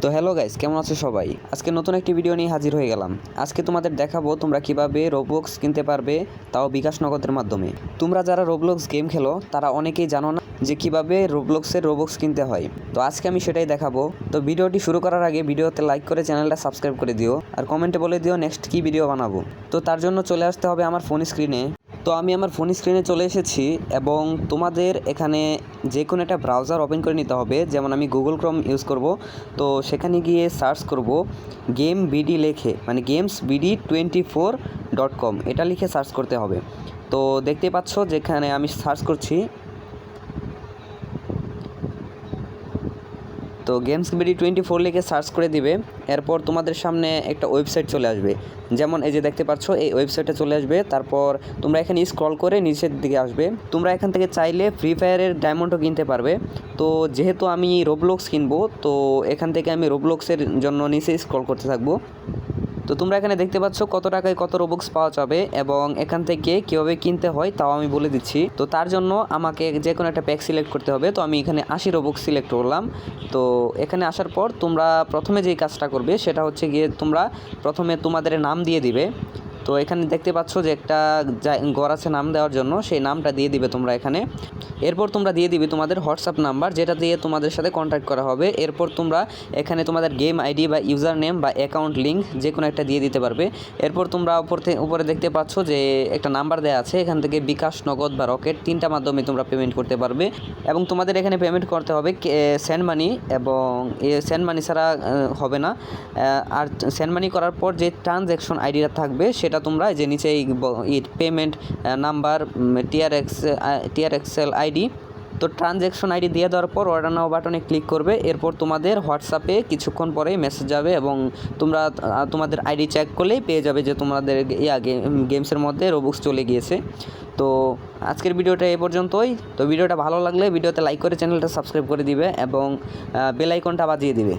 তো hello guys, কেমন আছো সবাই? আজকে নতুন একটি ভিডিও নিয়ে হাজির হয়ে গেলাম। আজকে তোমাদের দেখাবো তোমরা কিভাবে রোবলক্স কিনতে পারবে, তাও বিকাশ নগদের মাধ্যমে। তোমরা যারা রোবলক্স গেম খেলো তারা অনেকেই জানো না যে কিভাবে রোবলক্সের রোবক্স কিনতে হয়। তো আজকে আমি সেটাই দেখাবো। তো ভিডিওটি শুরু করার আগে ভিডিওতে লাইক করে চ্যানেলটা সাবস্ক্রাইব করে দিও, আর কমেন্টে বলে দিও নেক্সট কী ভিডিও বানাবো। তো তার জন্য চলে আসতে হবে আমার ফোন স্ক্রিনে। তো আমি আমার ফোন স্ক্রিনে চলে এসেছি এবং তোমাদের এখানে যে কোনো একটা ব্রাউজার ওপেন করে নিতে হবে। যেমন আমি গুগল ক্রোম ইউজ করব। তো সেখানে গিয়ে সার্চ করব গেম বিডি লেখে, মানে gamesbd24.com, এটা লিখে সার্চ করতে হবে। তো দেখতেই পাচ্ছ যেখানে আমি সার্চ করছি, তো gamesbd24 লিখে সার্চ করে দিবে। এরপর তোমাদের সামনে একটা ওয়েবসাইট চলে আসবে, যেমন এই যে দেখতে পাচ্ছ এই ওয়েবসাইটে চলে আসবে। তারপর তোমরা এখানে স্ক্রল করে নিচের দিকে আসবে। তোমরা এখান থেকে চাইলে ফ্রি ফায়ারের ডায়মন্ডও কিনতে পারবে। তো যেহেতু আমি রোবলক্স কিনবো, তো এখান থেকে আমি রোবলক্সের জন্য নিচে স্ক্রল করতে থাকবো। তো তোমরা এখানে দেখতে পাচ্ছ কত টাকায় কত রোবক্স পাওয়া যাবে এবং এখান থেকে কীভাবে কিনতে হয় তাও আমি বলে দিচ্ছি। তো তার জন্য আমাকে যে কোনো একটা প্যাক সিলেক্ট করতে হবে। তো আমি এখানে 80 রোবক্স সিলেক্ট করলাম। তো এখানে আসার পর তোমরা প্রথমে যেই কাজটা করবে সেটা হচ্ছে গিয়ে তোমরা প্রথমে তোমাদের নাম দিয়ে দিবে। তো এখানে দেখতে পাচ্ছ যে একটা ঘর আছে নাম দেওয়ার জন্য, সেই নামটা দিয়ে দিবে তোমরা এখানে। এরপর তোমরা দিয়ে দিবে তোমাদের হোয়াটসঅ্যাপ নাম্বার, যেটা দিয়ে তোমাদের সাথে কন্ট্যাক্ট করা হবে। এরপর তোমরা এখানে তোমাদের গেম আইডি বা ইউজার নেম বা অ্যাকাউন্ট লিঙ্ক যে কোনো একটা দিয়ে দিতে পারবে। এরপর তোমরা উপরে দেখতে পাচ্ছ যে একটা নাম্বার দেওয়া আছে, এখান থেকে বিকাশ, নগদ বা রকেট তিনটা মাধ্যমে তোমরা পেমেন্ট করতে পারবে। এবং তোমাদের এখানে পেমেন্ট করতে হবে সেন্ড মানি, এবং সেন্ড মানি ছাড়া হবে না। আর সেন্ড মানি করার পর যে ট্রানজ্যাকশন আইডিটা থাকবে সেটা তোমরা যে নিচে এই পেমেন্ট নাম্বার, টিআরএক্সএল আইডি, তো ট্রানজ্যাকশন আইডি দিয়ে দেওয়ার পর অর্ডার নাও বাটনে ক্লিক করবে। এরপর তোমাদের হোয়াটসঅ্যাপে কিছুক্ষণ পরেই মেসেজ যাবে এবং তোমরা তোমাদের আইডি চেক করলেই পেয়ে যাবে যে তোমাদের গেমসের মধ্যে রোবক্স চলে গিয়েছে। তো আজকের ভিডিওটা এই পর্যন্তই। তো ভিডিওটা ভালো লাগলে ভিডিওতে লাইক করে চ্যানেলটা সাবস্ক্রাইব করে দিবে এবং বেল আইকনটা বাজিয়ে দিবে।